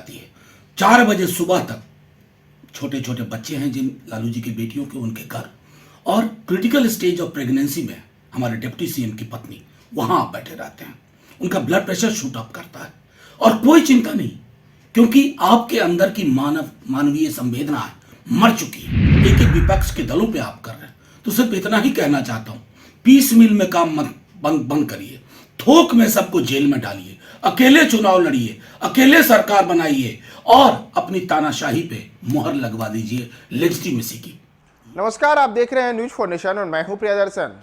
जाती है। 4 बजे सुबह तक छोटे छोटे बच्चे हैं जिन लालू जी की बेटियों के, उनके घर, और क्रिटिकल स्टेज ऑफ प्रेगनेंसी में हमारे डिप्टी सीएम की पत्नी वहां आप बैठे रहते हैं। उनका ब्लड प्रेशर शूट अप करता है और कोई चिंता नहीं, क्योंकि आपके अंदर की मानवीय संवेदना है मर चुकी है। एक एक विपक्ष के दलों पे आप कर रहे हैं। तो सिर्फ इतना ही कहना चाहता हूं, पीस मिल में काम मत बंद करिए, थोक में सबको जेल में डालिए, अकेले चुनाव लड़िए, अकेले सरकार बनाइए और अपनी तानाशाही पे मुहर लगवा दीजिए लेजिटिमेसी की। नमस्कार, आप देख रहे हैं न्यूज फॉर नेशन और मैं हूं प्रियदर्शन।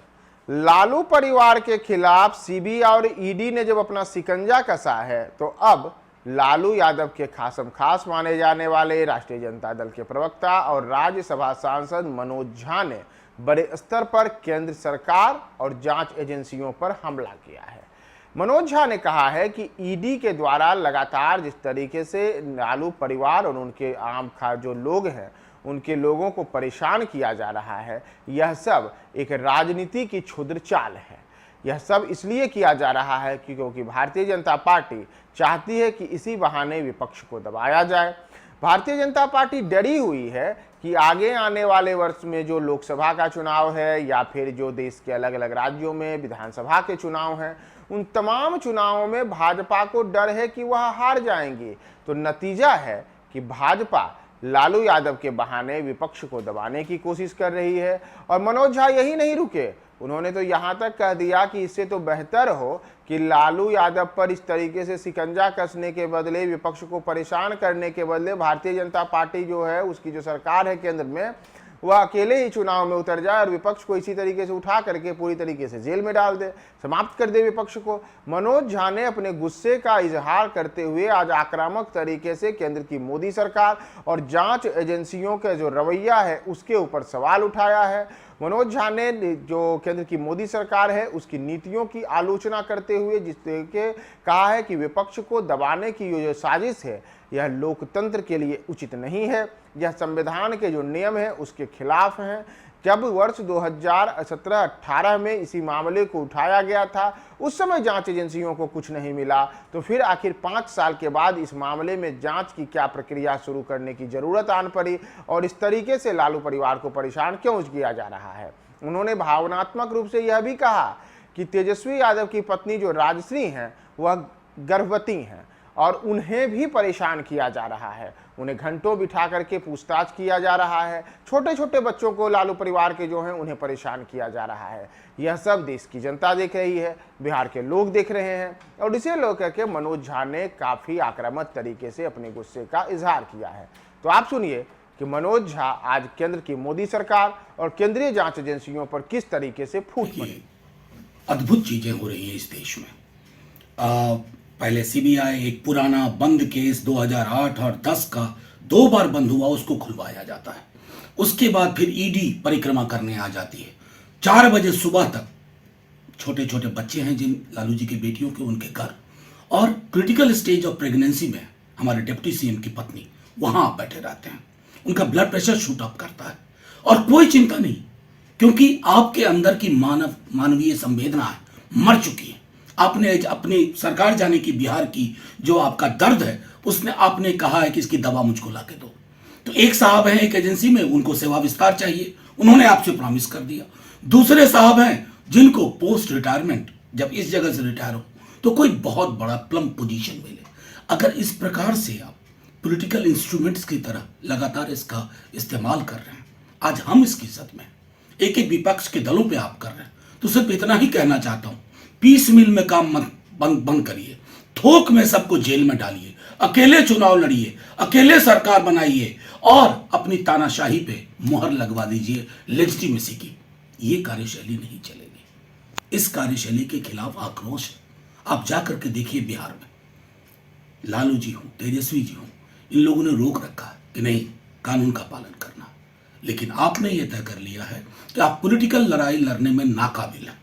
लालू परिवार के खिलाफ सीबीआई और ईडी ने जब अपना शिकंजा कसा है, तो अब लालू यादव के खासम खास माने जाने वाले राष्ट्रीय जनता दल के प्रवक्ता और राज्यसभा सांसद मनोज झा ने बड़े स्तर पर केंद्र सरकार और जांच एजेंसियों पर हमला किया है। मनोज झा ने कहा है कि ईडी के द्वारा लगातार जिस तरीके से लालू परिवार और उनके आम खा जो लोग हैं उनके लोगों को परेशान किया जा रहा है, यह सब एक राजनीति की क्षुद्र चाल है। यह सब इसलिए किया जा रहा है क्योंकि भारतीय जनता पार्टी चाहती है कि इसी बहाने विपक्ष को दबाया जाए। भारतीय जनता पार्टी डरी हुई है कि आगे आने वाले वर्ष में जो लोकसभा का चुनाव है या फिर जो देश के अलग अलग राज्यों में विधानसभा के चुनाव हैं, उन तमाम चुनावों में भाजपा को डर है कि वह हार जाएंगे। तो नतीजा है कि भाजपा लालू यादव के बहाने विपक्ष को दबाने की कोशिश कर रही है। और मनोज झा यही नहीं रुके, उन्होंने तो यहां तक कह दिया कि इससे तो बेहतर हो कि लालू यादव पर इस तरीके से शिकंजा कसने के बदले, विपक्ष को परेशान करने के बदले भारतीय जनता पार्टी जो है, उसकी जो सरकार है केंद्र में, वह अकेले ही चुनाव में उतर जाए और विपक्ष को इसी तरीके से उठा करके पूरी तरीके से जेल में डाल दे, समाप्त कर दे विपक्ष को। मनोज झा ने अपने गुस्से का इजहार करते हुए आज आक्रामक तरीके से केंद्र की मोदी सरकार और जांच एजेंसियों का जो रवैया है उसके ऊपर सवाल उठाया है। मनोज झा ने जो केंद्र की मोदी सरकार है उसकी नीतियों की आलोचना करते हुए जिस तरीके कहा है कि विपक्ष को दबाने की जो साजिश है, यह लोकतंत्र के लिए उचित नहीं है, यह संविधान के जो नियम हैं उसके खिलाफ हैं। जब वर्ष 2017-18 में इसी मामले को उठाया गया था, उस समय जांच एजेंसियों को कुछ नहीं मिला, तो फिर आखिर 5 साल के बाद इस मामले में जांच की क्या प्रक्रिया शुरू करने की जरूरत आन पड़ी और इस तरीके से लालू परिवार को परेशान क्यों किया जा रहा है। उन्होंने भावनात्मक रूप से यह भी कहा कि तेजस्वी यादव की पत्नी जो राजश्री हैं वह गर्भवती हैं और उन्हें भी परेशान किया जा रहा है, उन्हें घंटों बिठा करके पूछताछ किया जा रहा है। छोटे छोटे बच्चों को लालू परिवार के जो हैं उन्हें परेशान किया जा रहा है। यह सब देश की जनता देख रही है, बिहार के लोग देख रहे हैं और इसे लेकर के मनोज झा ने काफ़ी आक्रामक तरीके से अपने गुस्से का इजहार किया है। तो आप सुनिए कि मनोज झा आज केंद्र की मोदी सरकार और केंद्रीय जांच एजेंसियों पर किस तरीके से फूट पड़ी। अद्भुत चीजें हो रही हैं इस देश में। पहले सीबीआई एक पुराना बंद केस 2008 और 10 का 2 बार बंद हुआ, उसको खुलवाया जाता है। उसके बाद फिर ईडी परिक्रमा करने आ जाती है। 4 बजे सुबह तक छोटे छोटे बच्चे हैं जिन लालू जी की बेटियों के, उनके घर, और क्रिटिकल स्टेज ऑफ प्रेगनेंसी में हमारे डिप्टी सीएम की पत्नी वहां आप बैठे रहते हैं। उनका ब्लड प्रेशर शूट अप करता है और कोई चिंता नहीं, क्योंकि आपके अंदर की मानवीय संवेदना है मर चुकी है। आपने अपनी सरकार जाने की, बिहार की जो आपका दर्द है, उसने आपने कहा है कि इसकी दवा मुझको ला के दो। तो एक साहब हैं एक एजेंसी में, उनको सेवा विस्तार चाहिए, उन्होंने आपसे प्रॉमिस कर दिया। दूसरे साहब हैं जिनको पोस्ट रिटायरमेंट, जब इस जगह से रिटायर हो तो कोई बहुत बड़ा प्लम पोजीशन मिले। अगर इस प्रकार से आप पॉलिटिकल इंस्ट्रूमेंट्स की तरह लगातार इसका इस्तेमाल कर रहे हैं, आज हम इसकी इज्जत में एक एक विपक्ष के दलों पे आप कर रहे हैं, तो सिर्फ इतना ही कहना चाहता हूं, पीस मिल में काम बंद करिए, थोक में सबको जेल में डालिए, अकेले चुनाव लड़िए, अकेले सरकार बनाइए और अपनी तानाशाही पे मुहर लगवा दीजिए लेजिटिमेसी की। ये कार्यशैली नहीं चलेगी। इस कार्यशैली के खिलाफ आक्रोश है। आप जाकर के देखिए बिहार में, लालू जी हों, तेजस्वी जी हों, इन लोगों ने रोक रखा है कि नहीं, कानून का पालन करना। लेकिन आपने यह तय कर लिया है कि आप पॉलिटिकल लड़ाई लड़ने में नाकाबिल हैं,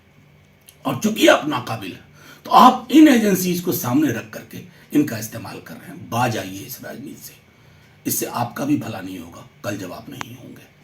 और चूंकि आप नाकाबिल हैं तो आप इन एजेंसीज को सामने रख करके इनका इस्तेमाल कर रहे हैं। बाज आइए इस राजनीति से, इससे आपका भी भला नहीं होगा कल जब आप नहीं होंगे।